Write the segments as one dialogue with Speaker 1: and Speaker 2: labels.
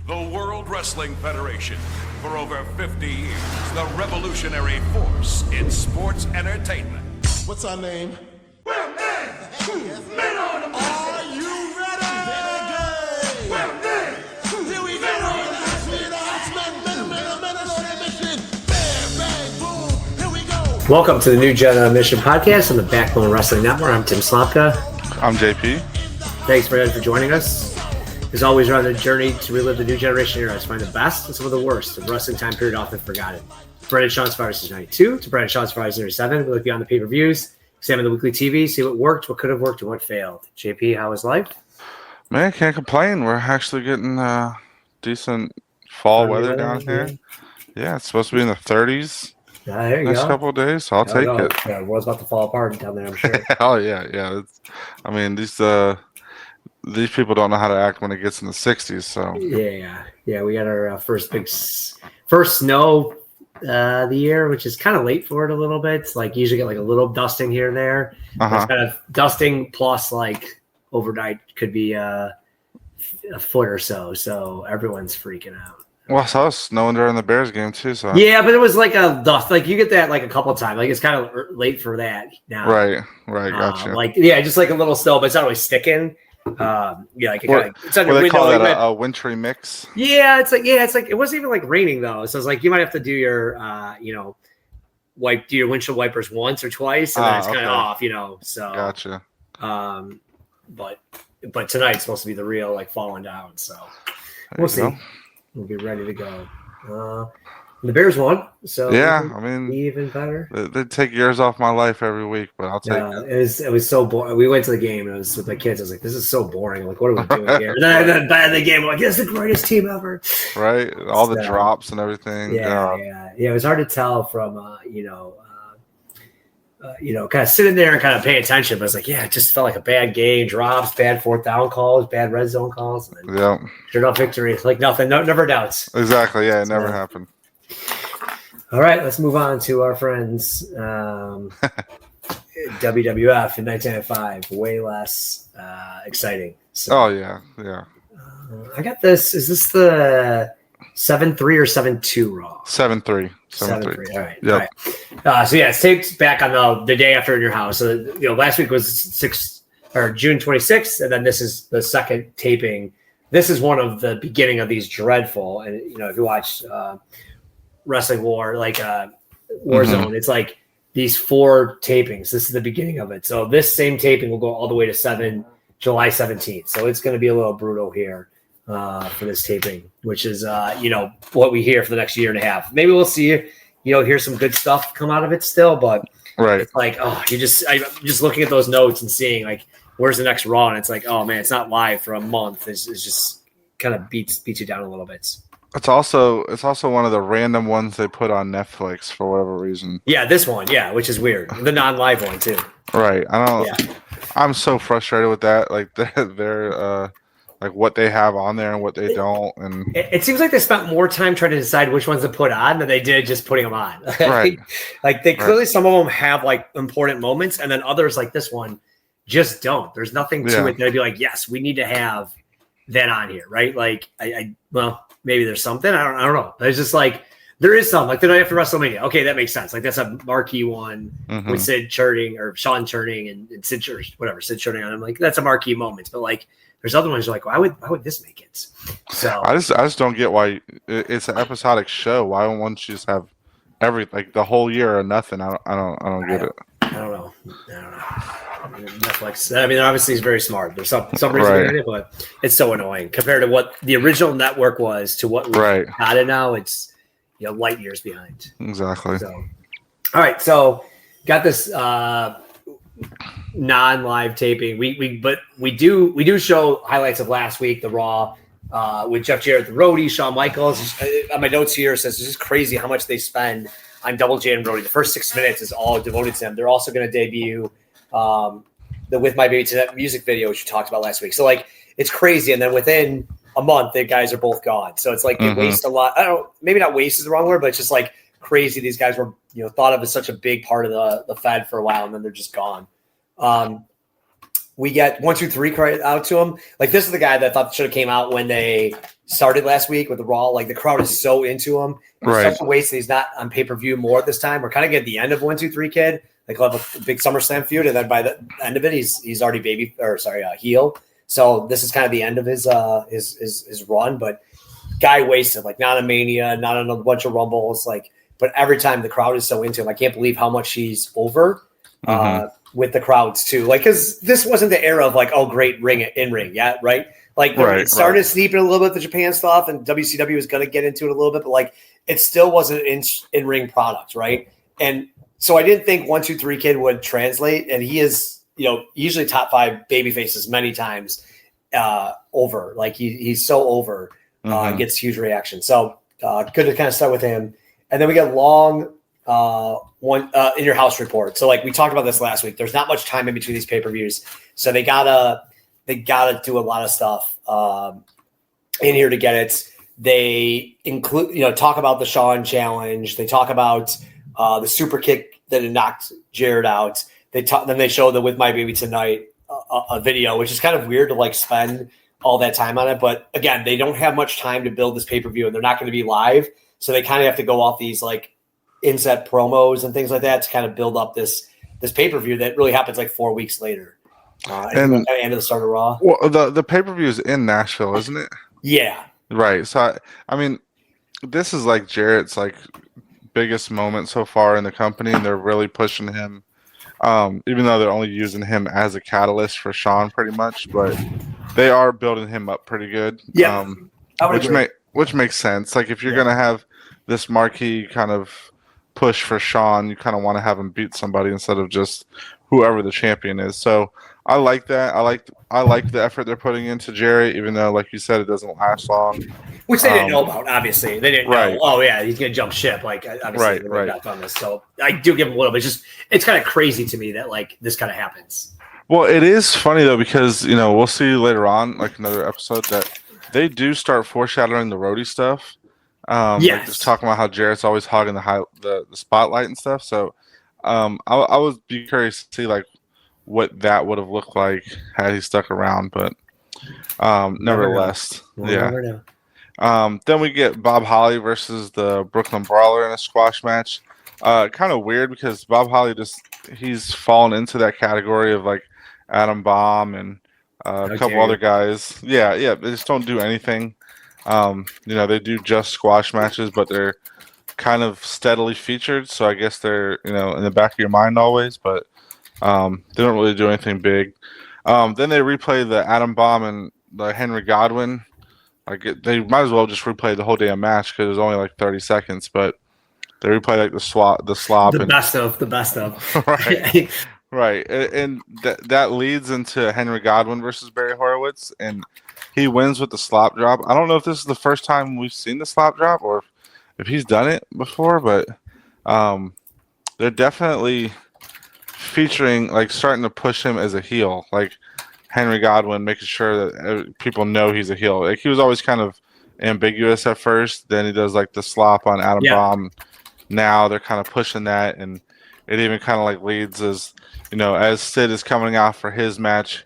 Speaker 1: The World Wrestling Federation. For over 50 years, the revolutionary force in sports entertainment.
Speaker 2: What's our name?
Speaker 1: Well, men on the
Speaker 2: Are you ready?
Speaker 1: Well,
Speaker 2: Here we go. Bam, bang, boom. Here we go.
Speaker 3: Welcome to the New Generation podcast on the Backbone Wrestling Network. I'm Tim Slomka.
Speaker 4: I'm JP.
Speaker 3: Thanks, Brad, for joining us. As always, we're on the journey to relive the New Generation era, to find the best and some of the worst of wrestling time period often forgotten. Brett and Shawn's Survivor Series 92 to Brett and Shawn's Survivor Series 7. We look beyond the pay-per-views, examine the weekly TV, see what worked, what could have worked, and what failed. JP, how was life?
Speaker 4: Man, can't complain. We're actually getting decent fall weather down here. Yeah, it's supposed to be in the 30s
Speaker 3: There you
Speaker 4: next
Speaker 3: go.
Speaker 4: couple of days, so I'll take it.
Speaker 3: Yeah, the world's about to fall apart down there, I'm sure.
Speaker 4: Oh, yeah. I mean, these people don't know how to act when it gets in the 60s, so.
Speaker 3: Yeah. We got our first snow the year, which is kind of late for it a little bit. It's like usually get like a little dusting here and there. It's kind of dusting plus like overnight could be a foot or so. So everyone's freaking out.
Speaker 4: Well, I saw it snowing during the Bears game too. So
Speaker 3: yeah, but it was like a dust. Like you get that like a couple of times. Like it's kind of late for that now.
Speaker 4: Right, gotcha.
Speaker 3: Just like a little snow, but it's not really sticking. It's under
Speaker 4: they
Speaker 3: window.
Speaker 4: call that a wintry mix.
Speaker 3: It's like it wasn't even like raining though. So it's like you might have to do your do your windshield wipers once or twice, and then it's kind of off. So
Speaker 4: gotcha.
Speaker 3: But tonight's supposed to be the real like falling down. So we'll see. We'll be ready to go. The Bears won, so
Speaker 4: yeah, I mean,
Speaker 3: even better.
Speaker 4: They take years off my life every week, but I'll take it.
Speaker 3: It was so boring. We went to the game and it was with my kids. I was like, "This is so boring. Like, what are we doing here?" And then by the game, I'm like, "This is the greatest team ever."
Speaker 4: Right, all the drops and everything.
Speaker 3: Yeah. It was hard to tell from kind of sitting there and kind of paying attention. But it's like, it just felt like a bad game. Drops, bad fourth down calls, bad red zone calls. And then sure enough, victory. Like nothing. Never doubts.
Speaker 4: Exactly. Yeah, it never happened.
Speaker 3: All right, let's move on to our friends WWF in 1995. Way less exciting. So,
Speaker 4: yeah.
Speaker 3: I got this. Is this the 7-3 or 7-2 Raw?
Speaker 4: 7-3.
Speaker 3: 7-3. All right.
Speaker 4: Yep.
Speaker 3: All right. It's taped back on the day after in your house. So last week was June 26th, and then this is the second taping. This is one of the beginning of these dreadful. And if you watch Wrestling War, like Warzone, it's like these 4 tapings. This is the beginning of it. So this same taping will go all the way to July 17th. So it's going to be a little brutal here for this taping, which is what we hear for the next year and a half. Maybe we'll see hear some good stuff come out of it still, but it's like I'm just looking at those notes and seeing like where's the next Raw, and it's like, oh man, it's not live for a month. It's just kind of beats you down a little bit.
Speaker 4: It's also one of the random ones they put on Netflix for whatever reason.
Speaker 3: Yeah, this one, which is weird. The non-live one too.
Speaker 4: Right. I'm so frustrated with that. Like they're like what they have on there and what they don't. And
Speaker 3: it seems like they spent more time trying to decide which ones to put on than they did just putting them on.
Speaker 4: Right.
Speaker 3: Like they clearly, some of them have like important moments, and then others like this one just don't. There's nothing to it that'd be like, yes, we need to have that on here, right? Like maybe there's something. I don't know. There's just like there is something like the night after WrestleMania. Okay, that makes sense. Like that's a marquee one with Sid churning or Shawn churning and Sid churning on him. Like that's a marquee moment. But like there's other ones you're like, why would this make it? So
Speaker 4: I just don't get why it's an episodic show. Why won't you just have the whole year or nothing? I don't get it.
Speaker 3: I don't know. Netflix. I mean, obviously, it's very smart. There's some reason behind it, but it's so annoying compared to what the original network was to what we got it now. It's light years behind.
Speaker 4: Exactly.
Speaker 3: So, all right. So, got this non-live taping. But we do show highlights of last week, the Raw with Jeff Jarrett, the Roadie, Shawn Michaels. On my notes here, it says it's just crazy how much they spend on Double J and Roadie. The first 6 minutes is all devoted to them. They're also going to debut the With My Baby Tonight music video, which we talked about last week. So like it's crazy. And then within a month, the guys are both gone. So it's like they waste a lot. Maybe not waste is the wrong word, but it's just like crazy. These guys were thought of as such a big part of the Fed for a while, and then they're just gone. we get 1, 2, 3 credit out to him. Like, this is the guy that I thought should have came out when they started last week with the Raw. Like, the crowd is so into him. It's
Speaker 4: Right.
Speaker 3: such a waste that he's not on pay-per-view more this time. We're kind of getting the end of 1, 2, 3 Kid. Like, he'll have a big SummerSlam feud, and then by the end of it, he's already heel. So this is kind of the end of his run. But guy wasted, like, not a Mania, not on a bunch of Rumbles, like, but every time the crowd is so into him, I can't believe how much he's over. With the crowds too, like, because this wasn't the era of like, oh, great in ring, yeah, right. Like, it started sneaking a little bit the Japan stuff, and WCW was going to get into it a little bit, but like, it still wasn't in ring product, right? And so I didn't think 1, 2, 3 Kid would translate, and he is, usually top 5 baby faces many times over. Like, he's so over, gets huge reaction. So good to kind of start with him, and then we get long. One in your house report. So like we talked about this last week, there's not much time in between these pay-per-views. So they gotta do a lot of stuff in here to get it. They include, talk about the Shawn challenge. They talk about the super kick that had knocked Jared out. Then they show the With My Baby Tonight a video, which is kind of weird to like spend all that time on it. But again, they don't have much time to build this pay-per-view, and they're not going to be live. So they kind of have to go off these like inset promos and things like that to kind of build up this pay-per-view that really happens like 4 weeks later. And the end of the start of Raw.
Speaker 4: Well, the pay-per-view is in Nashville, isn't it?
Speaker 3: Yeah.
Speaker 4: Right. So I mean, this is like Jarrett's like biggest moment so far in the company, and they're really pushing him. Even though they're only using him as a catalyst for Shawn pretty much, but they are building him up pretty good.
Speaker 3: Yeah.
Speaker 4: Which makes sense. Like, if you're gonna have this marquee kind of push for Shawn, you kind of want to have him beat somebody instead of just whoever the champion is. So I like that. I like the effort they're putting into Jerry, even though, like you said, it doesn't last long.
Speaker 3: Which they didn't know about, obviously. They didn't know, oh, yeah, he's going to jump ship. Like, obviously,
Speaker 4: right.
Speaker 3: Not done this. So I do give him a little bit. It's kind of crazy to me that, like, this kind of happens.
Speaker 4: Well, it is funny, though, because, we'll see later on, like another episode, that they do start foreshadowing the roadie stuff.
Speaker 3: Yes.
Speaker 4: Like just talking about how Jarrett's always hogging the spotlight and stuff. So I would be curious to see like what that would have looked like had he stuck around. But nevertheless, yeah. Then we get Bob Holly versus the Brooklyn Brawler in a squash match. Kind of weird because Bob Holly he's fallen into that category of like Adam Bomb and a couple other guys. Yeah, they just don't do anything. They do just squash matches, but they're kind of steadily featured. So I guess they're, in the back of your mind always, but they don't really do anything big. Then they replay the Adam Bomb and the Henry Godwin. They might as well just replay the whole damn match because it was only like 30 seconds, but they replay like the slop. The
Speaker 3: best of.
Speaker 4: Right. Right. And that leads into Henry Godwin versus Barry Horowitz, and he wins with the slop drop. I don't know if this is the first time we've seen the slop drop or if he's done it before, but they're definitely featuring, like, starting to push him as a heel. Like, Henry Godwin, making sure that people know he's a heel. Like, he was always kind of ambiguous at first. Then he does, like, the slop on Adam Bomb. Now they're kind of pushing that, and it even kind of, like, leads as Sid is coming out for his match.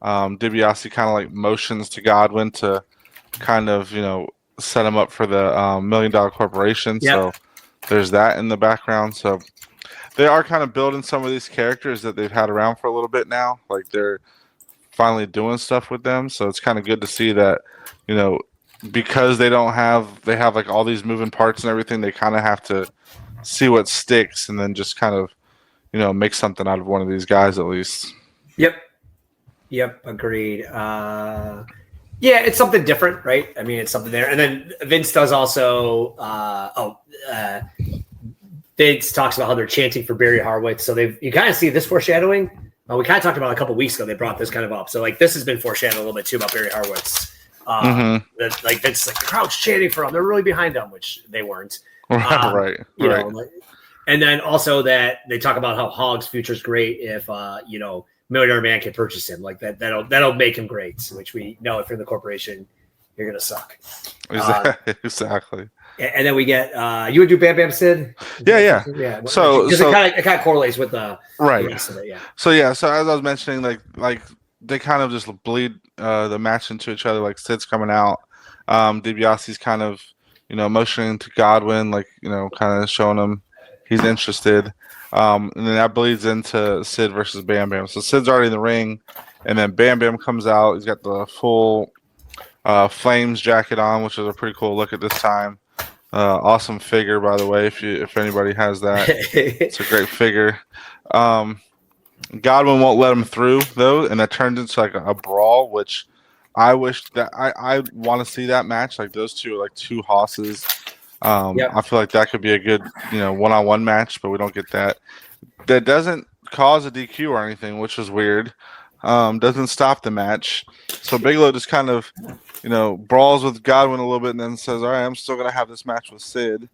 Speaker 4: DiBiase kind of like motions to Godwin to kind of, set him up for the $1 Million Corporation. Yep. So there's that in the background. So they are kind of building some of these characters that they've had around for a little bit now. Like, they're finally doing stuff with them. So it's kind of good to see that, because they have like all these moving parts and everything, they kind of have to see what sticks and then just kind of, make something out of one of these guys at least.
Speaker 3: Yep, agreed. It's something different, right? I mean, it's something there. And then Vince does also Vince talks about how they're chanting for Barry Horowitz. So you kind of see this foreshadowing. We kind of talked about it a couple weeks ago. They brought this kind of up. So like this has been foreshadowed a little bit too about Barry Horowitz. That, like Vince, like the crowd's chanting for him. They're really behind him, which they weren't.
Speaker 4: Right.
Speaker 3: And then also that they talk about how Hogg's future is great if Millionaire Man can purchase him. Like that'll make him great. Which we know if you're in the corporation, you're gonna suck.
Speaker 4: Exactly.
Speaker 3: And then we get you would do Bam Bam Sid.
Speaker 4: Yeah. So
Speaker 3: it kind of correlates with the
Speaker 4: right.
Speaker 3: rest of it,
Speaker 4: So as I was mentioning, like they kind of just bleed the match into each other. Like Sid's coming out, DiBiase's kind of motioning to Godwin, like kind of showing him he's interested, and then that bleeds into Sid versus Bam Bam. So Sid's already in the ring, and then Bam Bam comes out. He's got the full Flames jacket on, which is a pretty cool look at this time. Awesome figure, by the way. If anybody has that, it's a great figure. Godwin won't let him through though, and that turns into like a brawl, which I wish that I want to see that match. Like those two are like two hosses.
Speaker 3: Yep.
Speaker 4: I feel like that could be a good one-on-one match, but we don't get that. That doesn't cause a DQ or anything, which is weird. Doesn't stop the match. So Bigelow just kind of brawls with Godwin a little bit, and then says, "All right, I'm still gonna have this match with Sid."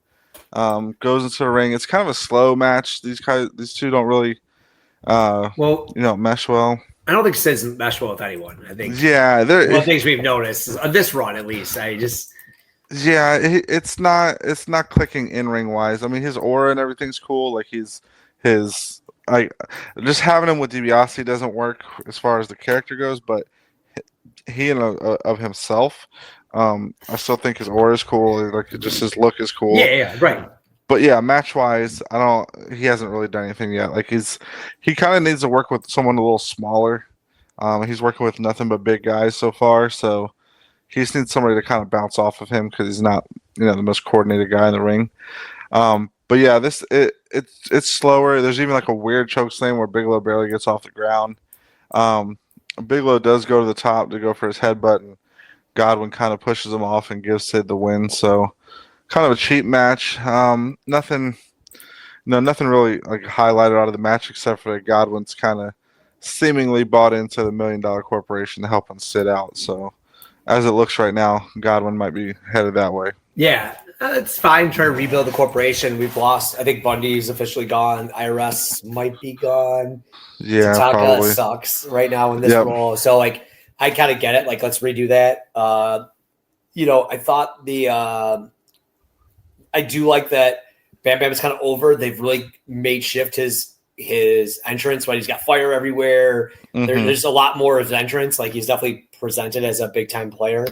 Speaker 4: Goes into the ring. It's kind of a slow match. These two don't really mesh well.
Speaker 3: I don't think Sid's mesh well with anyone. I think one of the things we've noticed is on this run, at least.
Speaker 4: It's not clicking in ring wise. I mean, his aura and everything's cool. Like just having him with DiBiase doesn't work as far as the character goes, but he and of himself, I still think his aura is cool. Like just his look is cool.
Speaker 3: Yeah, right.
Speaker 4: But yeah, match wise, he hasn't really done anything yet. Like he kind of needs to work with someone a little smaller. He's working with nothing but big guys so far, so he just needs somebody to kind of bounce off of him because he's not the most coordinated guy in the ring. But yeah, it's slower. There's even like a weird choke slam where Bigelow barely gets off the ground. Bigelow does go to the top to go for his headbutt, and Godwin kind of pushes him off and gives Sid the win. So kind of a cheap match. Nothing really like highlighted out of the match except for that Godwin's kind of seemingly bought into the $1 Million Corporation to help him Sid out. So as it looks right now, Godwin might be headed that way.
Speaker 3: Yeah, it's fine. Trying to rebuild the corporation. We've lost. I think Bundy's officially gone. IRS might be gone.
Speaker 4: Yeah,
Speaker 3: Tatanka
Speaker 4: probably
Speaker 3: sucks right now in this role. So like, I kind of get it. Like, let's redo that. I thought I do like that Bam Bam is kind of over. They've really made shift his entrance, right? He's got fire everywhere.
Speaker 4: Mm-hmm.
Speaker 3: There's a lot more of his entrance. Like, he's definitely presented as a big time player.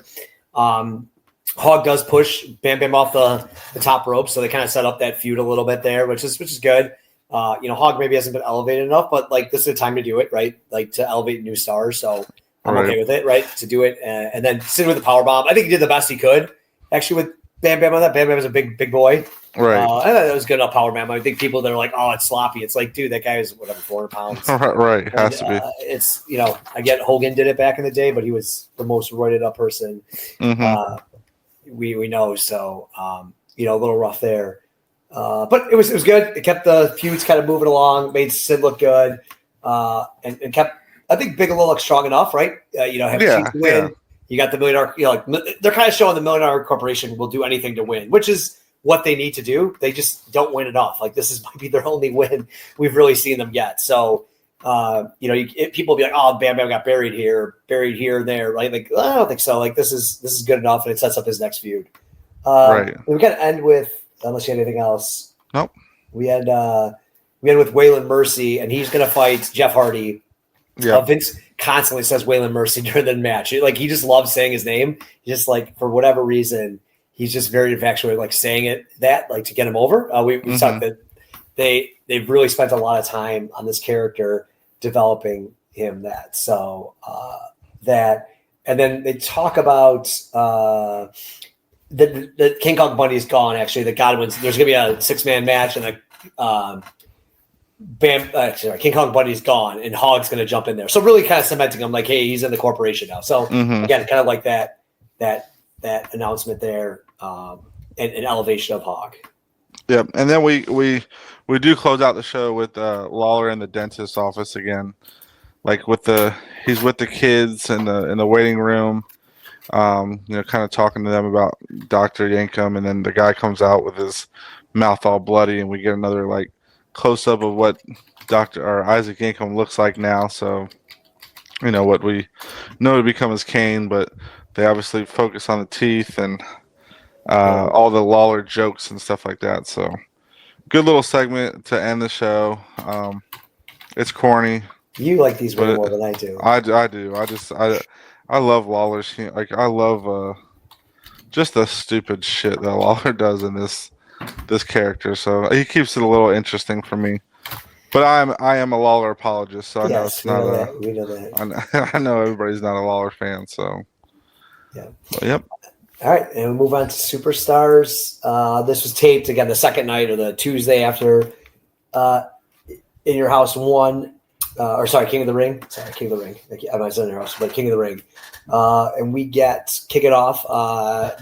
Speaker 3: Hog does push Bam Bam off the top rope, so they kind of set up that feud a little bit there, which is good. Hog maybe hasn't been elevated enough, but like this is the time to do it, right? Like to elevate new stars. So I'm okay with it, right? To do it and then sit with the power bomb. I think he did the best he could actually with Bam Bam on that. Bam Bam is a big boy.
Speaker 4: Right.
Speaker 3: I thought that was good enough power bomb. I think people that are like, oh, it's sloppy. It's like, dude, that guy is whatever, 400 pounds.
Speaker 4: Right. Has to be.
Speaker 3: It's, I get Hogan did it back in the day, but he was the most roided up person we know. So, a little rough there. But it was good. It kept the feuds kind of moving along, made Sid look good, and kept, I think, Bigelow look strong enough, right? Have Chief win. Yeah. You got the $1 Million, they're kind of showing the $1 Million Corporation will do anything to win, which is what they need to do. They just don't win enough. Like, this might be their only win we've really seen them get. So, people will be like, oh, Bam Bam got buried here, there, right? Like, I don't think so. Like, this is good enough, and it sets up his next feud.
Speaker 4: Right.
Speaker 3: We got to end with, unless you have anything else.
Speaker 4: Nope.
Speaker 3: We end with Waylon Mercy, and he's going to fight Jeff Hardy.
Speaker 4: Yeah.
Speaker 3: Vince constantly says Waylon Mercy during the match. Like, he just loves saying his name. He just, like, for whatever reason, he's just very infatuated, like, saying it to get him over. We talked that they've really spent a lot of time on this character developing him that. So and then they talk about the King Kong Bundy is gone. Actually, the Godwins. There's going to be a 6-man match, and King Kong Bundy's gone, and Hog's going to jump in there. So really, kind of cementing him, like, hey, he's in the corporation now. So again, kind of like that announcement there, and an elevation of Hog.
Speaker 4: Yeah, and then we do close out the show with Lawler in the dentist's office again, like he's with the kids in the waiting room, kind of talking to them about Dr. Yankum, and then the guy comes out with his mouth all bloody, and we get another like close up of what Isaac Yankum looks like now. So, what we know to become his cane, but they obviously focus on the teeth and all the Lawler jokes and stuff like that. So good little segment to end the show. It's corny.
Speaker 3: You like these way
Speaker 4: But
Speaker 3: more than I do.
Speaker 4: I do. I love Lawler's. Like I love just the stupid shit that Lawler does in this character. So he keeps it a little interesting for me. But I am a Lawler apologist, so I know it's not a.
Speaker 3: We know that.
Speaker 4: I know everybody's not a Lawler fan, so
Speaker 3: Yeah.
Speaker 4: But, yep.
Speaker 3: All right, and we move on to Superstars. This was taped again the second night or the Tuesday after In Your House 1. King of the Ring. Sorry, King of the Ring. I'm not saying In Your House, but King of the Ring. And we kick it off.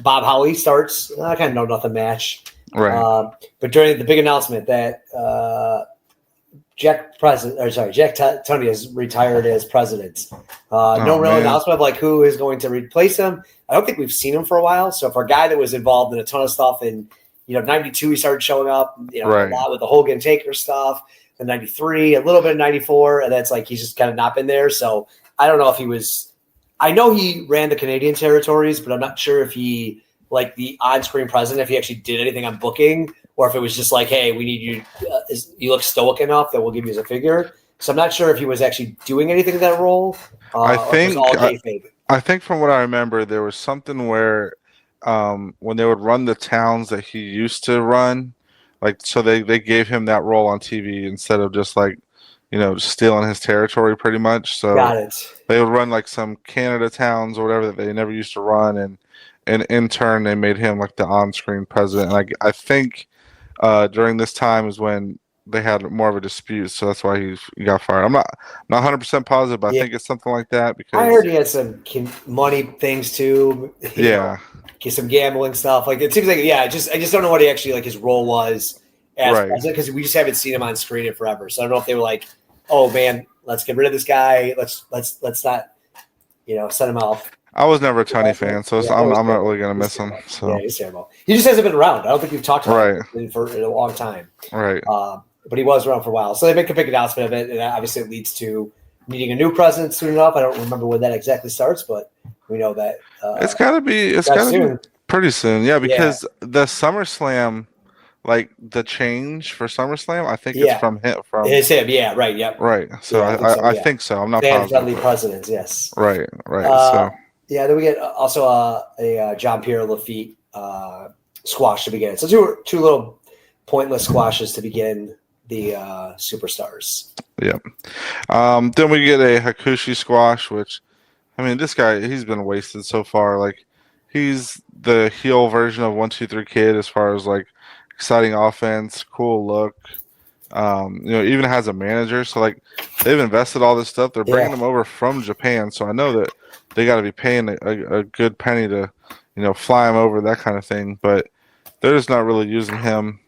Speaker 3: Bob Holly starts. I kind of know nothing match.
Speaker 4: Right.
Speaker 3: But during the big announcement that Jack Tunney is retired as president. No real announcement of like who is going to replace him. I don't think we've seen him for a while. So for a guy that was involved in a ton of stuff in 92, he started showing up, a lot with the Hogan Taker stuff. In 93, a little bit in 94, and that's like he's just kind of not been there. So I don't know if he was. I know he ran the Canadian territories, but I'm not sure if he, like the on-screen president, if he actually did anything on booking, or if it was just like, hey, we need you. You look stoic enough that we'll give you as a figure. So I'm not sure if he was actually doing anything in that role.
Speaker 4: I think from what I remember, there was something where when they would run the towns that he used to run. Like, so they gave him that role on TV instead of just like, stealing his territory pretty much. So
Speaker 3: got it.
Speaker 4: They would run like some Canada towns or whatever that they never used to run. And in turn, they made him like the on-screen president. And I think during this time is when they had more of a dispute. So that's why he got fired. I'm not 100% positive, but I think it's something like that. Because
Speaker 3: I heard he had some money things too. Some gambling stuff. Like it seems like I just don't know what he actually like his role was as president because we just haven't seen him on screen in forever. So I don't know if they were like, oh man, let's get rid of this guy. Let's not send him off.
Speaker 4: I was never a Tunney fan, so I'm not really gonna miss him. So
Speaker 3: yeah, he's terrible. He just hasn't been around. I don't think we've talked about him for a long time.
Speaker 4: Right.
Speaker 3: But he was around for a while. So they make a big announcement of it, and obviously it leads to needing a new president soon enough. I don't remember when that exactly starts, but we know that
Speaker 4: it's gotta be pretty soon. Yeah, because the SummerSlam, like the change for SummerSlam, I think it's from him.
Speaker 3: It's him. Yeah. Right. Yep.
Speaker 4: Right. So I think so. I'm not positive.
Speaker 3: Dudley presidents. Yes.
Speaker 4: Right. So
Speaker 3: then we get also a John Pierre Lafitte squash to begin. So two little pointless squashes to begin the Superstars.
Speaker 4: Yeah. Then we get a Hakushi squash, which, I mean, this guy, he's been wasted so far. Like, he's the heel version of 1-2-3 Kid as far as like exciting offense, cool look. Even has a manager. So like they've invested all this stuff. They're bringing him over from Japan. So I know that they got to be paying a good penny to, fly him over, that kind of thing. But they're just not really using him.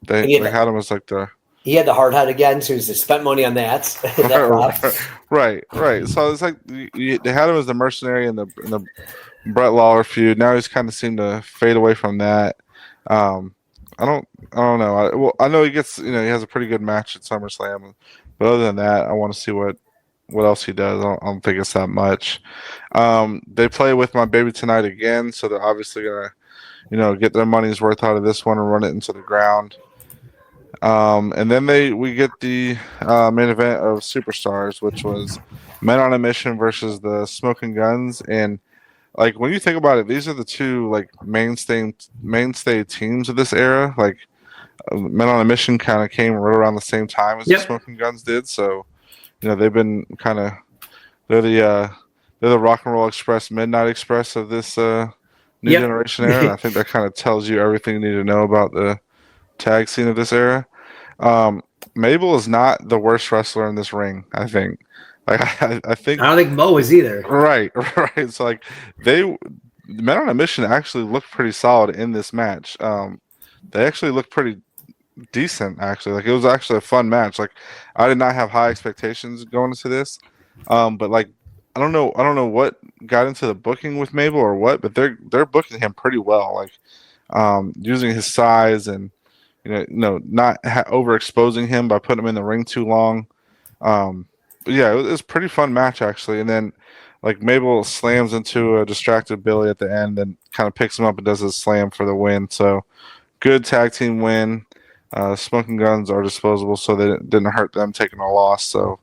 Speaker 4: They had him as like
Speaker 3: he had the hard hat again, so he's spent money on that.
Speaker 4: Right. So it's like they had him as the mercenary in the Bret Lawler feud. Now he's kind of seemed to fade away from that. I don't know. I know he gets, he has a pretty good match at SummerSlam, but other than that, I want to see what else he does. I don't think it's that much. They play with My Baby Tonight again, so they're obviously gonna, get their money's worth out of this one and run it into the ground. And then we get the main event of Superstars, which was Men on a Mission versus the Smoking Guns. And like when you think about it, these are the two like mainstay teams of this era. Like Men on a Mission kind of came right around the same time as the Smoking Guns did. So they've been they're the Rock and Roll Express, Midnight Express of this New Generation era. And I think that kind of tells you everything you need to know about the tag scene of this era. Mabel is not the worst wrestler in this ring, I think. Like I think
Speaker 3: I don't think Mo is either.
Speaker 4: Right. So like Men on a Mission actually looked pretty solid in this match. They actually looked pretty decent, actually. Like it was actually a fun match. Like I did not have high expectations going into this. But like I don't know what got into the booking with Mabel or what, but they're booking him pretty well. Like using his size and not overexposing him by putting him in the ring too long. It was a pretty fun match actually. And then like Mabel slams into a distracted Billy at the end and kind of picks him up and does a slam for the win. So good tag team win. Smoking Guns are disposable, so they didn't hurt them taking a loss. So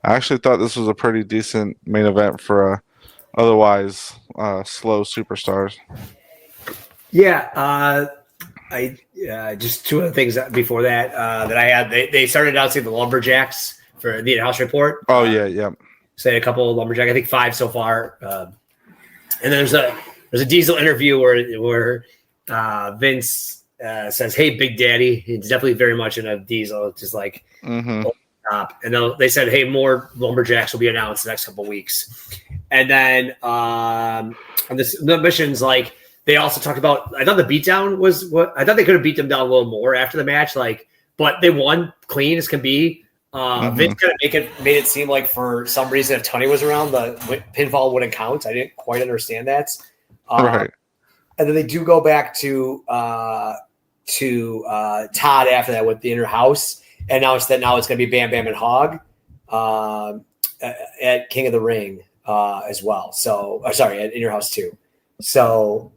Speaker 4: I actually thought this was a pretty decent main event for a otherwise slow superstars.
Speaker 3: Yeah, I just two other things before that that I had. They started announcing the Lumberjacks for the in-house report.
Speaker 4: Oh yeah.
Speaker 3: So they had a couple of Lumberjack, I think 5 so far. And then there's a Diesel interview where Vince says, "Hey, Big Daddy." He's definitely very much in a Diesel, just like top. And they said, "Hey, more Lumberjacks will be announced the next couple of weeks." And then on the missions, like they also talked about. I thought the beatdown was what I thought they could have beat them down a little more after the match, like, but they won clean as can be. Vince kind of made it seem like for some reason if Tony was around, the pinfall wouldn't count. I didn't quite understand that.
Speaker 4: Right.
Speaker 3: And then they do go back to Todd after that with the inner house, and now it's going to be Bam Bam and Hog at King of the Ring as well. So sorry, at Inner House 2. So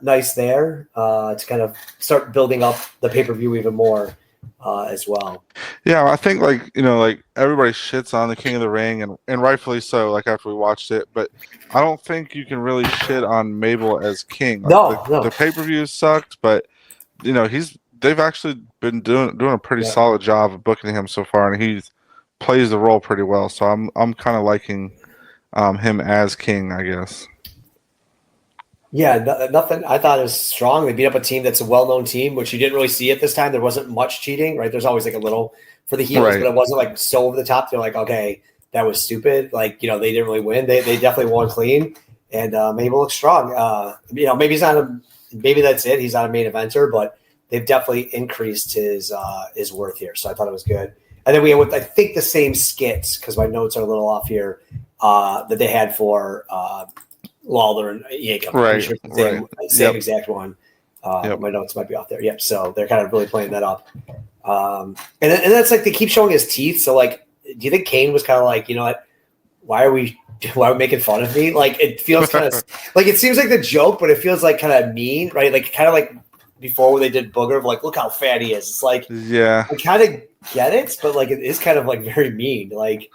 Speaker 3: nice there to kind of start building up the pay-per-view even more. As well.
Speaker 4: Yeah, I think like everybody shits on the King of the Ring and rightfully so, like after we watched it, but I don't think you can really shit on Mable as king. Like,
Speaker 3: No.
Speaker 4: The pay-per-view sucked, but they've actually been doing a pretty solid job of booking him so far, and he plays the role pretty well. So I'm kind of liking him as king, I guess.
Speaker 3: Yeah, nothing. I thought it was strong. They beat up a team that's a well-known team, which you didn't really see at this time. There wasn't much cheating, right? There's always like a little for the heels,
Speaker 4: right.
Speaker 3: But it wasn't like so over the top. They're like, okay, that was stupid. Like, they didn't really win. They definitely won clean, and Mabel looks strong. Maybe he's not maybe that's it. He's not a main eventer, but they've definitely increased his worth here. So I thought it was good. And then we had, I think, the same skits because my notes are a little off here that they had for. Lawler and Yank.
Speaker 4: Right.
Speaker 3: Sure same exact one. My notes might be off there. Yep. So they're kind of really playing that up. And that's like they keep showing his teeth. So like, do you think Kane was kind of like, you know what? Why are we making fun of me? Like it feels kind of like it seems like the joke, but it feels like kind of mean, right? Like kind of like before when they did Booger of like, look how fat he is. It's like I kind of get it, but like it is kind of like very mean. Like.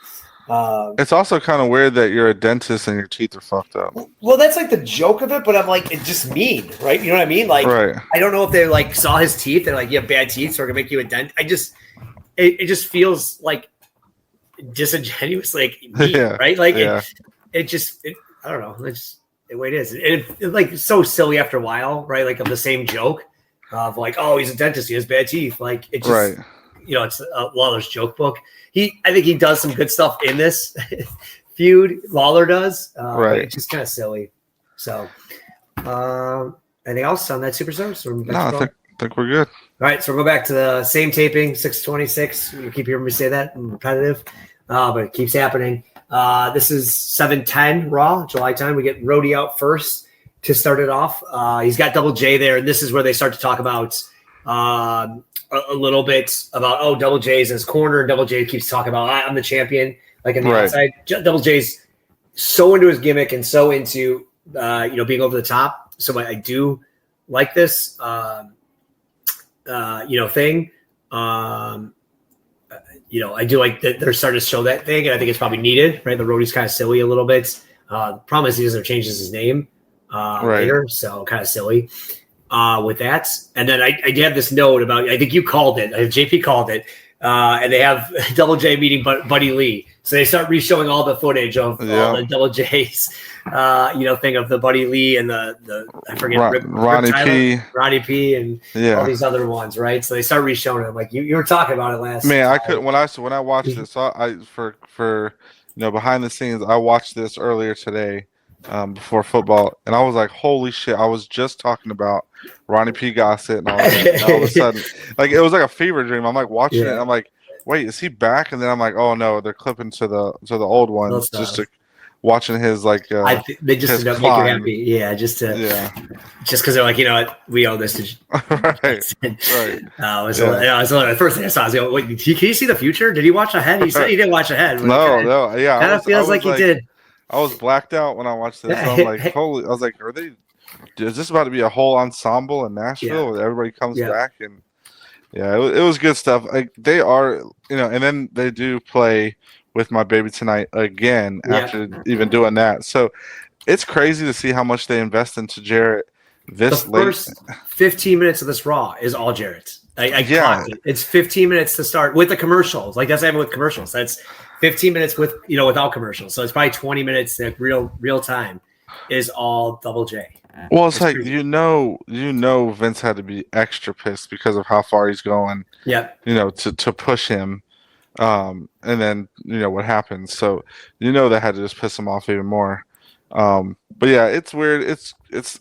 Speaker 4: It's also kind of weird that you're a dentist and your teeth are fucked up.
Speaker 3: Well, that's like the joke of it, but I'm like, it's just mean, right? You know what I mean? Like,
Speaker 4: right.
Speaker 3: I don't know if they like saw his teeth and like, you have bad teeth, so we're gonna make you a dent. It just feels like disingenuous, like mean, right? Like I don't know. It's just the way it is. It's like so silly after a while, right? Like of the same joke of like, oh, he's a dentist, he has bad teeth. Like it just,
Speaker 4: right.
Speaker 3: It's Lawler's joke book. I think he does some good stuff in this feud. Lawler does, right? It's just kind of silly. So, anything else on that Superstars?
Speaker 4: No, I think we're good.
Speaker 3: All right, so we'll go back to the same taping, 626. You keep hearing me say that. I'm repetitive, but it keeps happening. This is 7/10 Raw, July 10. We get Rhodey out first to start it off. He's got Double J there, and this is where they start to talk about a little bit about Double J's in his corner, and Double J keeps talking about I'm the champion, like on the outside. Double J's so into his gimmick and so into being over the top. So I do like this thing. I do like that they're starting to show that thing, and I think it's probably needed, right? The Rhodey's kind of silly a little bit. The problem is he doesn't change his name later, so kind of silly. With that. And then I did have this note about, I think you called it, JP called it, and they have Double J meeting Buddy Lee. So they start re-showing all the footage of all the Double J's, thing of the Buddy Lee and the I forget,
Speaker 4: Ronnie P.
Speaker 3: and all these other ones, right? So they start re-showing them. Like you were talking about it last
Speaker 4: Man,
Speaker 3: time.
Speaker 4: I could when I watched this, for behind the scenes, I watched this earlier today. Before football, and I was like, holy shit, I was just talking about Ronnie P. Gossett and all that, and all of a sudden, like, it was like a fever dream. I'm like watching it, and I'm like, wait, is he back? And then I'm like, oh no, they're clipping to the old one, just to watching his like
Speaker 3: they just make you happy, just because they're like, you know what, we owe this to
Speaker 4: right.
Speaker 3: The first thing I saw, I was like, wait, can you see the future? Did he watch ahead? He said he didn't watch ahead.
Speaker 4: No,
Speaker 3: kind of feels like he did.
Speaker 4: I was blacked out when I watched this. I'm like, holy! I was like, is this about to be a whole ensemble in Nashville where everybody comes back? And it was good stuff. Like they are, and then they do play with my baby tonight again
Speaker 3: Yeah.
Speaker 4: after even doing that. So it's crazy to see how much they invest into Jarrett this
Speaker 3: The
Speaker 4: late.
Speaker 3: first 15 minutes of this Raw is all Jarrett. I
Speaker 4: Yeah.
Speaker 3: clocked it. It's 15 minutes to start with the commercials. Like that's even with commercials. That's 15 minutes with without commercials. So it's probably 20 minutes like real time is all Double J.
Speaker 4: Well, it's like
Speaker 3: crazy.
Speaker 4: you know Vince had to be extra pissed because of how far he's going.
Speaker 3: Yep.
Speaker 4: To push him, and then what happens. So that had to just piss him off even more. But yeah, it's weird. It's.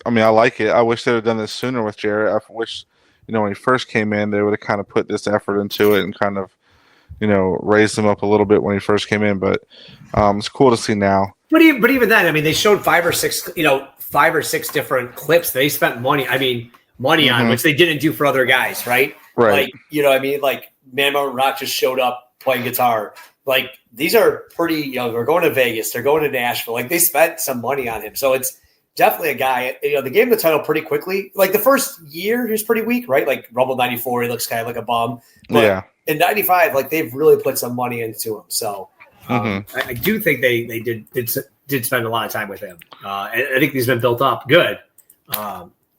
Speaker 4: I mean, I like it. I wish they would have done this sooner with Jarrett. I wish when he first came in, they would have kind of put this effort into it and kind of raised him up a little bit when he first came in. But it's cool to see now.
Speaker 3: But even then, I mean, they showed five or six different clips they spent money. I mean, money on, which they didn't do for other guys, right?
Speaker 4: Right.
Speaker 3: Like, like Mantaur Rock just showed up playing guitar. Like these are pretty, they're going to Vegas, they're going to Nashville. Like they spent some money on him, so it's definitely a guy. They gave him the title pretty quickly. Like the first year, he was pretty weak, right? Like Rumble '94, he looks kind of like a bum. But in '95, like they've really put some money into him. So I do think they did spend a lot of time with him. And I think he's been built up good.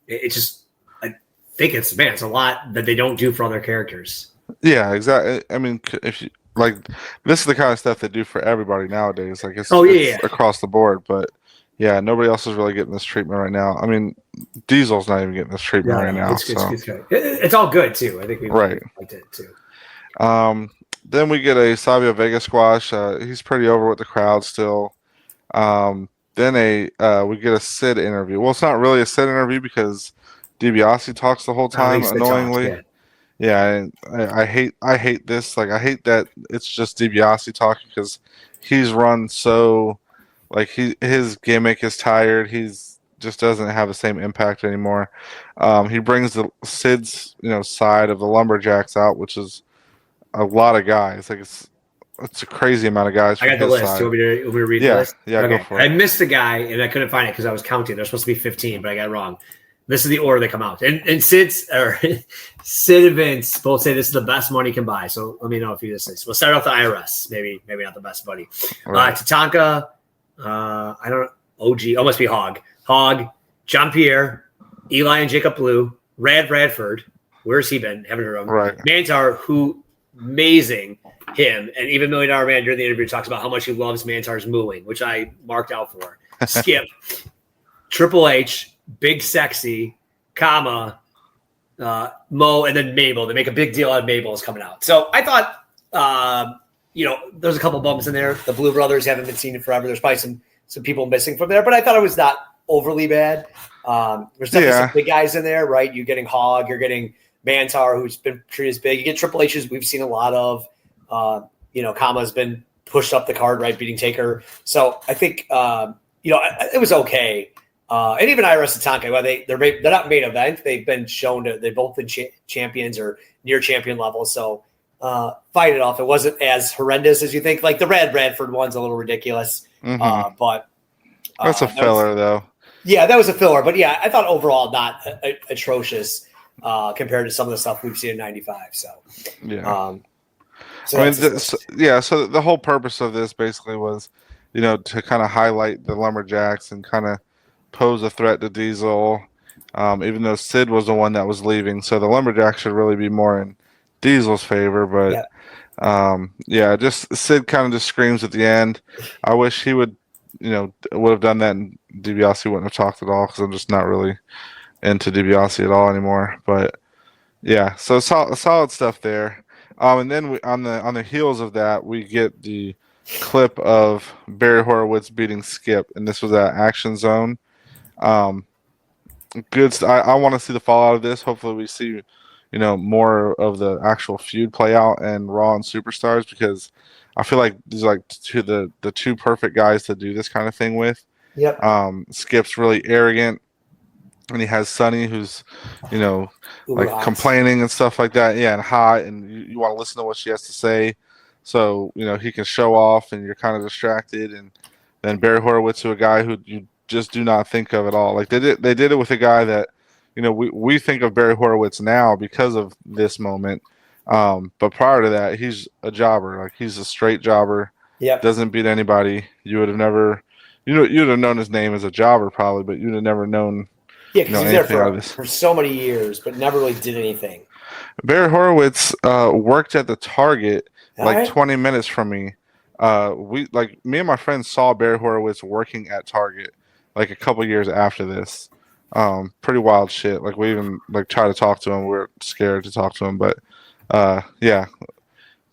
Speaker 3: It's just, I think it's a lot that they don't do for other characters.
Speaker 4: Yeah, exactly. I mean, if you this is the kind of stuff they do for everybody nowadays. Like it's across the board, but yeah, nobody else is really getting this treatment right now. I mean, Diesel's not even getting this treatment right now.
Speaker 3: It's all good too. I think we liked it too.
Speaker 4: Then we get a Savio Vega squash. He's pretty over with the crowd still. Then we get a Sid interview. Well, it's not really a Sid interview because DiBiase talks the whole time, annoyingly. Yeah, I hate this. Like I hate that it's just DiBiase talking because he's run so his gimmick is tired. He's just doesn't have the same impact anymore. He brings the Sid's side of the Lumberjacks out, which is a lot of guys. Like it's a crazy amount of guys.
Speaker 3: I got the list. Do you want me to read the list?
Speaker 4: Yeah,
Speaker 3: okay.
Speaker 4: Go for it.
Speaker 3: I missed a guy and I couldn't find it because I was counting. There's supposed to be 15, but I got it wrong. This is the order they come out. And Sid and Vince both say this is the best money can buy. So let me know if you just say. So we'll start off the IRS. Maybe not the best buddy. Right. Tatanka, I don't know. OG. Oh, must be Hog. John Pierre, Eli and Jacob Blue, Radford. Where's he been? Haven't heard of him.
Speaker 4: Right.
Speaker 3: Mantaur, who amazing him. And even Million Dollar Man during the interview talks about how much he loves Mantaur's mooing, which I marked out for. Skip, Triple H, Big Sexy, Mo, and then Mable. They make a big deal out of Mable is coming out. So I thought, there's a couple bumps in there. The Blue Brothers haven't been seen in forever. There's probably some people missing from there, but I thought it was not overly bad. There's definitely some big guys in there, right? You're getting Hog, you're getting Mantaur, who's been treated as big. You get Triple H's we've seen a lot of. Kama's been pushed up the card, right? Beating Taker. So I think, it was okay. And even Iris and Tonka, well, they're not main event. They've been shown they've both been champions or near champion level. So fight it off. It wasn't as horrendous as you think. Like the Radford one's a little ridiculous, but
Speaker 4: that's a filler though.
Speaker 3: Yeah, that was a filler. But yeah, I thought overall not atrocious compared to some of the stuff we've seen in '95. So
Speaker 4: yeah.
Speaker 3: So
Speaker 4: so the whole purpose of this basically was, to kind of highlight the Lumberjacks and kind of pose a threat to Diesel, even though Sid was the one that was leaving. So the Lumberjacks should really be more in Diesel's favor. But just Sid kind of just screams at the end. I wish he would have done that, and DiBiase wouldn't have talked at all because I'm just not really into DiBiase at all anymore. But yeah, so solid stuff there. And then on the heels of that, we get the clip of Barry Horowitz beating Skip, and this was at Action Zone. Good. I want to see the fallout of this. Hopefully, we see more of the actual feud play out and Raw and Superstars, because I feel like these are the two perfect guys to do this kind of thing with.
Speaker 3: Yep.
Speaker 4: Skip's really arrogant, and he has Sonny, who's complaining and stuff like that. Yeah, and hot, and you want to listen to what she has to say, so he can show off, and you're kind of distracted. And then Barry Horowitz, to a guy who you just do not think of at all. Like they did it with a guy that we think of Barry Horowitz now because of this moment. But prior to that, he's a jobber. Like he's a straight jobber.
Speaker 3: Yep.
Speaker 4: doesn't beat anybody. You would have never, you'd have known his name as a jobber probably, but you'd have never known.
Speaker 3: Yeah, because he was
Speaker 4: anything out of
Speaker 3: there
Speaker 4: this.
Speaker 3: for so many years, but never really did anything.
Speaker 4: Barry Horowitz worked at the Target
Speaker 3: All
Speaker 4: like
Speaker 3: right.
Speaker 4: 20 minutes from me. Me and my friends saw Barry Horowitz working at Target like a couple years after this. Pretty wild shit. Like we even like tried to talk to him. We were scared to talk to him, but yeah.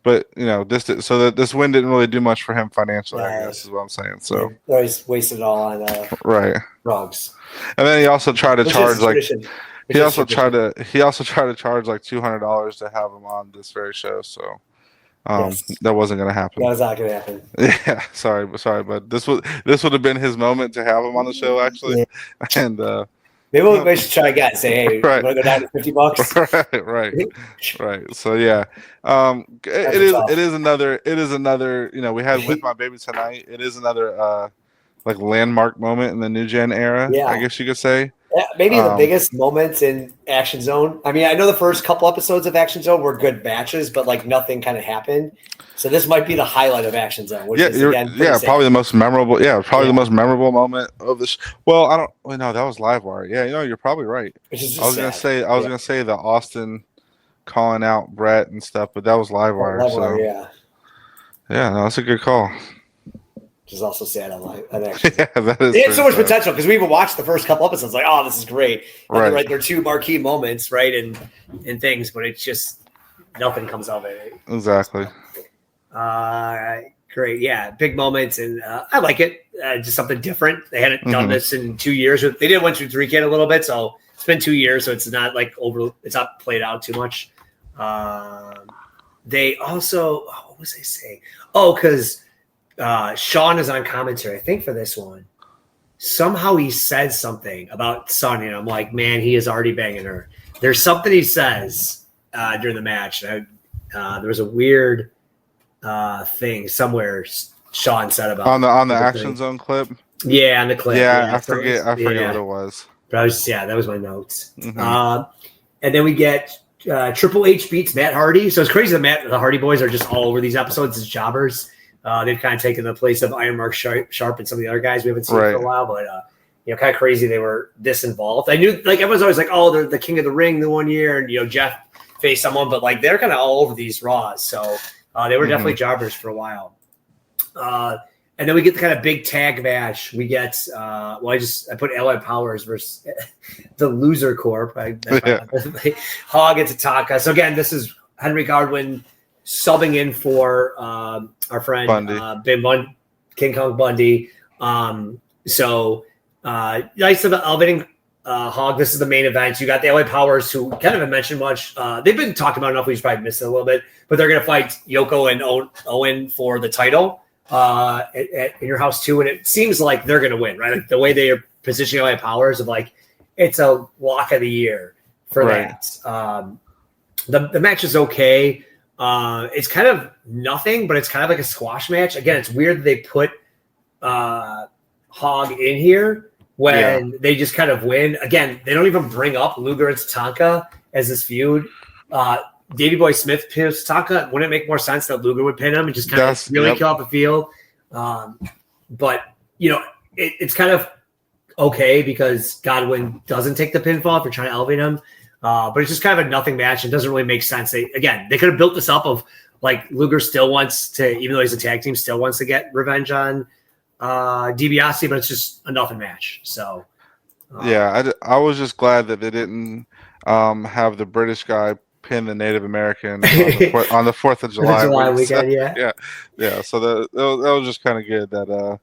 Speaker 4: But this win didn't really do much for him financially. I guess is what I'm saying. So
Speaker 3: they always wasted it all on
Speaker 4: right
Speaker 3: drugs.
Speaker 4: And then he also tried to charge like he also tried to charge like $200 to have him on this very show. So that wasn't going to happen.
Speaker 3: That was not going to happen.
Speaker 4: Yeah, sorry, but this would have been his moment to have him on the show actually, and
Speaker 3: maybe we should try again. Say, hey,
Speaker 4: right.
Speaker 3: want to go down to $50?
Speaker 4: right. So yeah, it is another. We had With My Baby Tonight. It is another like landmark moment in the New Gen era.
Speaker 3: Yeah.
Speaker 4: I guess you could say.
Speaker 3: Yeah, maybe the biggest moments in Action Zone. I mean, I know the first couple episodes of Action Zone were good matches, but like nothing kind of happened. So this might be the highlight of Action Zone. Which is, again,
Speaker 4: probably the most memorable. Yeah, probably the most memorable moment of this. Well, I don't. Well, no, that was Livewire. Yeah, you're probably right. I was gonna say the Austin calling out Bret and stuff, but that was Livewire. So
Speaker 3: yeah,
Speaker 4: no, that's a good call.
Speaker 3: Which is also sad on Action Zone.
Speaker 4: Yeah, that is.
Speaker 3: It had so much potential because we even watched the first couple episodes, like, oh, this is great.
Speaker 4: Right.
Speaker 3: They're two marquee moments, right, and things, but it's just nothing comes of it.
Speaker 4: Exactly.
Speaker 3: Great, yeah, big moments, and I like it. Just something different. They hadn't done this in 2 years. They did went through 3K a little bit, so it's been 2 years, so it's not like it's not played out too much. They also, what was I saying? Oh, because Shawn is on commentary, I think, for this one. Somehow he said something about Sonny, and I'm like, man, he is already banging her. There's something he says during the match. There was a weird thing somewhere Shawn said about
Speaker 4: on the Action Zone clip.
Speaker 3: Yeah, on the clip.
Speaker 4: Yeah, I forget what it was.
Speaker 3: But that was my notes. And then we get Triple H beats Matt Hardy. So it's crazy that the Hardy Boys are just all over these episodes as jobbers. They've kind of taken the place of Iron Mark Sharp and some of the other guys we haven't seen for a while. But kind of crazy they were this involved. I knew, like, everyone's always like, oh, they're the King of the Ring the one year, and Jeff faced someone, but like they're kind of all over these Raws. So they were definitely jobbers for a while. And then we get the kind of big tag match. We get I put Allied Powers versus the Loser Corp. Hog and Tatanka. So again, this is Henry Godwin subbing in for our friend Bundy. King Kong Bundy. Nice of elevating Hog. This is the main event. You got the LA Powers, who kind of haven't mentioned much. They've been talking about enough. We just probably missed it a little bit, but they're going to fight Yoko and Owen for the title in your house too. And it seems like they're going to win, right? Like the way they are positioning LA Powers of like, it's a lock of the year for that. The match is okay. It's kind of nothing, but it's kind of like a squash match. Again, it's weird that they put Hog in here when they just kind of win. Again, they don't even bring up Luger and Tatanka as this feud. Davey Boy Smith pins Tatanka. Wouldn't it make more sense that Luger would pin him and just kind of really kill off the field? But it's kind of okay because Godwin doesn't take the pinfall if you're trying to elevate him. But it's just kind of a nothing match. It doesn't really make sense. They could have built this up of like Luger still wants to, even though he's a tag team, still wants to get revenge on DiBiase, but it's just a nothing match. So
Speaker 4: I was just glad that they didn't have the British guy pin the Native American on the 4th of July,
Speaker 3: weekend.
Speaker 4: So that was just kind of good that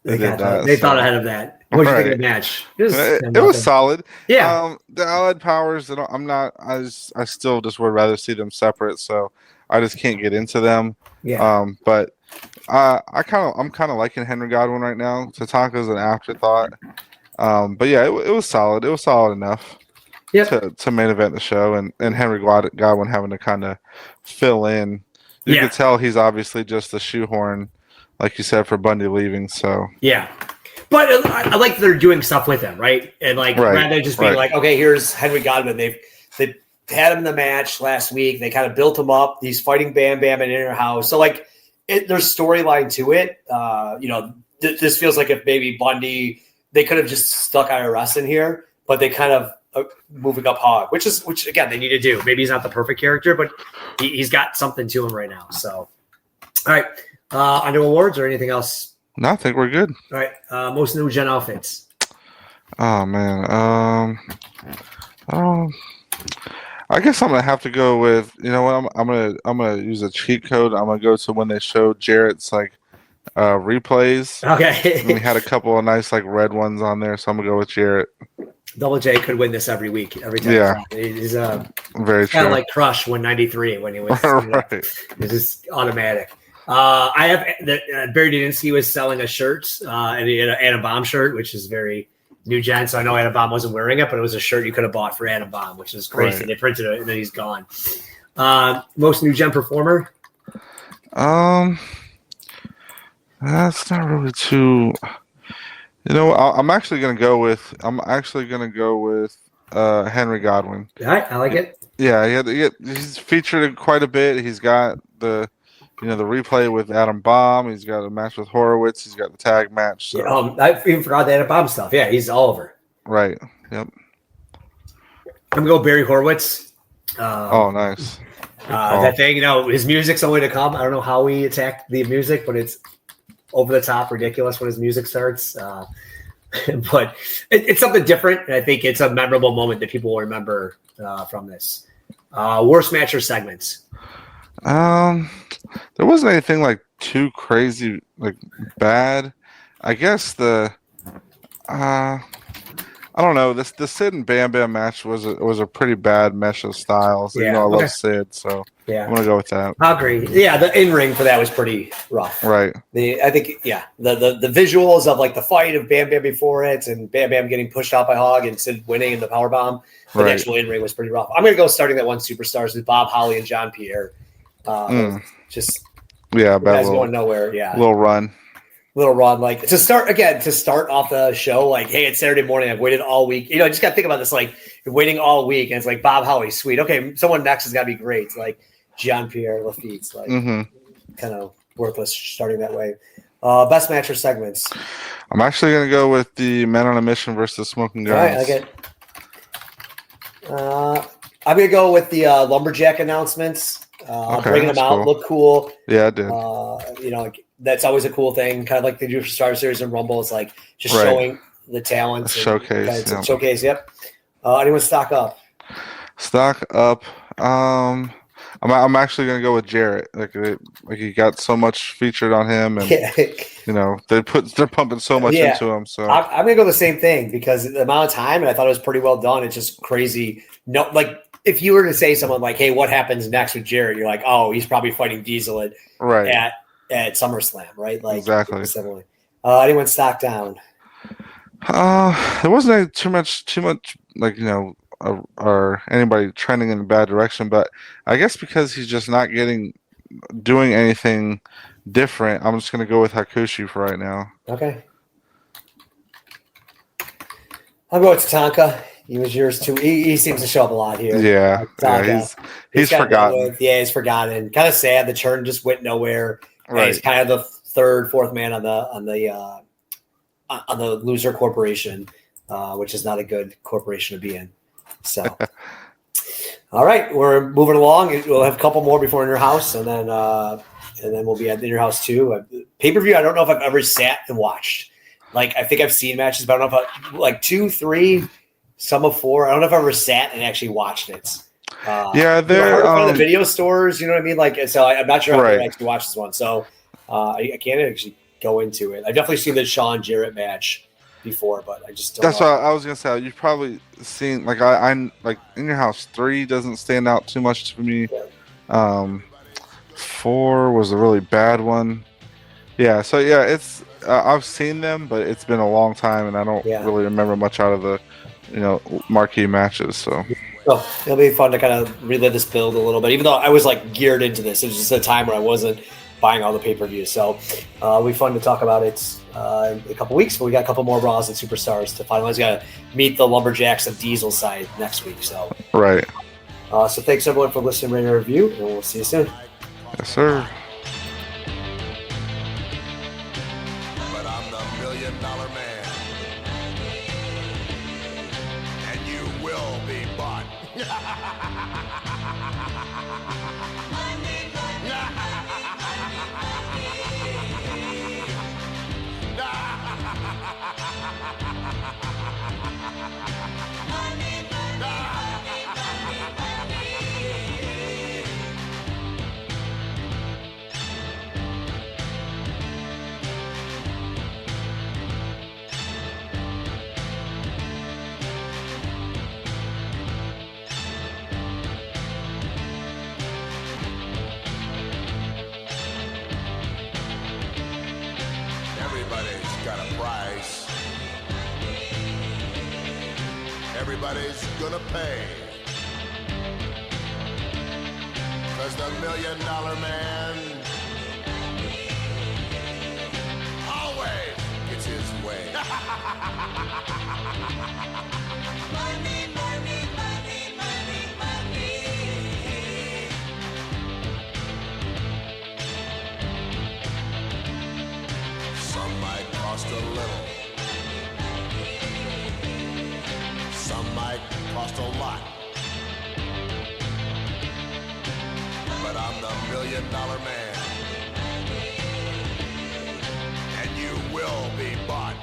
Speaker 4: they did that.
Speaker 3: They thought ahead of that. What did you think of the match?
Speaker 4: It was solid.
Speaker 3: Yeah.
Speaker 4: The Allied Powers, I still just would rather see them separate, so I just can't get into them.
Speaker 3: Yeah.
Speaker 4: But I'm kind of liking Henry Godwin right now. Tatanka's an afterthought. But yeah, it was solid. It was solid enough to main event the show, and Henry Godwin having to kind of fill in. You could tell he's obviously just a shoehorn, like you said, for Bundy leaving. So
Speaker 3: but I like they're doing stuff with him, right? And like rather than just being like, okay, here's Henry Godwin. They had him in the match last week. They kind of built him up. He's fighting Bam Bam in Inner House. So like there's storyline to it. This feels like if maybe Bundy, they could have just stuck IRS in here, but they kind of moving up Hog, which again they need to do. Maybe he's not the perfect character, but he's got something to him right now. So, all right, on to awards or anything else?
Speaker 4: No, I think we're good.
Speaker 3: All right, most new gen outfits.
Speaker 4: Oh man, I guess I'm gonna have to go with, you know what, I'm gonna use a cheat code. I'm gonna go to when they showed Jarrett's like replays.
Speaker 3: Okay,
Speaker 4: And we had a couple of nice like red ones on there, so I'm gonna go with Jarrett.
Speaker 3: Double J could win this every week, every time.
Speaker 4: Yeah,
Speaker 3: he's
Speaker 4: very
Speaker 3: kind
Speaker 4: true.
Speaker 3: of like Crush won 93 when he was
Speaker 4: right.
Speaker 3: It's just automatic. I have Barry Didinsky was selling a shirt, and he had an Adam Bomb shirt, which is very new gen. So I know Adam Bomb wasn't wearing it, but it was a shirt you could have bought for Adam Bomb, which is crazy.
Speaker 4: Right.
Speaker 3: They printed it and then he's gone. Most new gen performer.
Speaker 4: That's not really too. You know, I'm actually gonna go with Henry Godwin.
Speaker 3: All right, I like it.
Speaker 4: Yeah, he's featured quite a bit. He's got the replay with Adam Bomb. He's got a match with Horowitz. He's got the tag match. So.
Speaker 3: Yeah, I even forgot the Adam Bomb stuff. Yeah, he's all over.
Speaker 4: Right. Yep.
Speaker 3: I'm gonna go Barry Horowitz.
Speaker 4: Nice.
Speaker 3: That thing, his music's only to come. I don't know how we attacked the music, but it's over the top, ridiculous when his music starts. But it's something different, and I think it's a memorable moment that people will remember from this. Worst match or segments?
Speaker 4: There wasn't anything like too crazy, like bad. I guess I don't know. The Sid and Bam Bam match was a pretty bad mesh of styles.
Speaker 3: Yeah,
Speaker 4: I love Sid, so
Speaker 3: yeah,
Speaker 4: I'm gonna go with that.
Speaker 3: I agree. Yeah, the in ring for that was pretty rough.
Speaker 4: Right.
Speaker 3: The visuals of like the fight of Bam Bam before it, and Bam Bam getting pushed out by Hog and Sid winning in the powerbomb. But the actual in ring was pretty rough. I'm gonna go starting that one superstars with Bob Holly and John Pierre. Just
Speaker 4: bad
Speaker 3: guys
Speaker 4: little,
Speaker 3: going nowhere. Yeah,
Speaker 4: little run.
Speaker 3: Like to start off the show, like, hey, it's Saturday morning. I've waited all week. I just got to think about this. Like, you're waiting all week, and it's like Bob Holly, sweet. Okay, someone next has got to be great. It's like Jean Pierre Lafitte's like kind of worthless starting that way. Best match or segments?
Speaker 4: I'm actually gonna go with the Men on a Mission versus Smoking Guns.
Speaker 3: All right, I get. I'm gonna go with the lumberjack announcements. Bringing them out, look cool.
Speaker 4: Yeah, I did.
Speaker 3: That's always a cool thing, kind of like they do for Star Series and Rumble. It's like just showing the talents.
Speaker 4: Showcase.
Speaker 3: Showcase, yep. Anyone stock up?
Speaker 4: Stock up. I'm actually gonna go with Jarrett. Like he got so much featured on him, and they're pumping so much into him. So
Speaker 3: I'm gonna go the same thing because the amount of time, and I thought it was pretty well done. It's just crazy. No, like if you were to say someone like, "Hey, what happens next with Jarrett?" You're like, "Oh, he's probably fighting Diesel at SummerSlam, right?" Like
Speaker 4: exactly.
Speaker 3: Anyone stock down?
Speaker 4: There wasn't too much like or anybody trending in a bad direction, but I guess because he's just not doing anything different, I'm just gonna go with Hakushi for right now.
Speaker 3: Okay. I'll go with Tatanka. He was yours too. He seems to show up a lot here.
Speaker 4: Yeah, he's forgotten.
Speaker 3: He's forgotten. Kind of sad. The turn just went nowhere. Right. He's kind of the third, fourth man on the loser corporation, which is not a good corporation to be in. So, all right, we're moving along. We'll have a couple more before In Your House, and then we'll be at In Your House too. Pay-per-view. I don't know if I've ever sat and watched. Like, I think I've seen matches, but I don't know if like 2, 3, some of 4. I don't know if I ever sat and actually watched it.
Speaker 4: They're
Speaker 3: one of the video stores. You know what I mean? Like, so I'm not sure I actually watched this one. So I can't actually go into it. I've definitely seen the Shawn Jarrett match before, but I just don't.
Speaker 4: That's what I was gonna say. You've probably seen like I like In Your House 3 doesn't stand out too much to me. 4 was a really bad one. Yeah, so yeah, it's I've seen them, but it's been a long time, and I don't really remember much out of the marquee matches. So
Speaker 3: it'll be fun to kind of relive this build a little bit. Even though I was like geared into this, it was just a time where I wasn't buying all the pay-per-views. So it'll be fun to talk about it in a couple weeks. But we got a couple more Raws and Superstars to finalize. Got to meet the Lumberjacks of Diesel side next week. So
Speaker 4: so
Speaker 3: thanks everyone for listening to Radio Review, and we'll see you soon.
Speaker 4: Yes, sir.
Speaker 2: Everybody's got a price. Everybody's gonna pay. 'Cause the $1 Million Man always gets his way. Money, money, money, money, money. Some might cost a little. Some might cost a lot. But I'm the $1 Million Man. And you will be bought.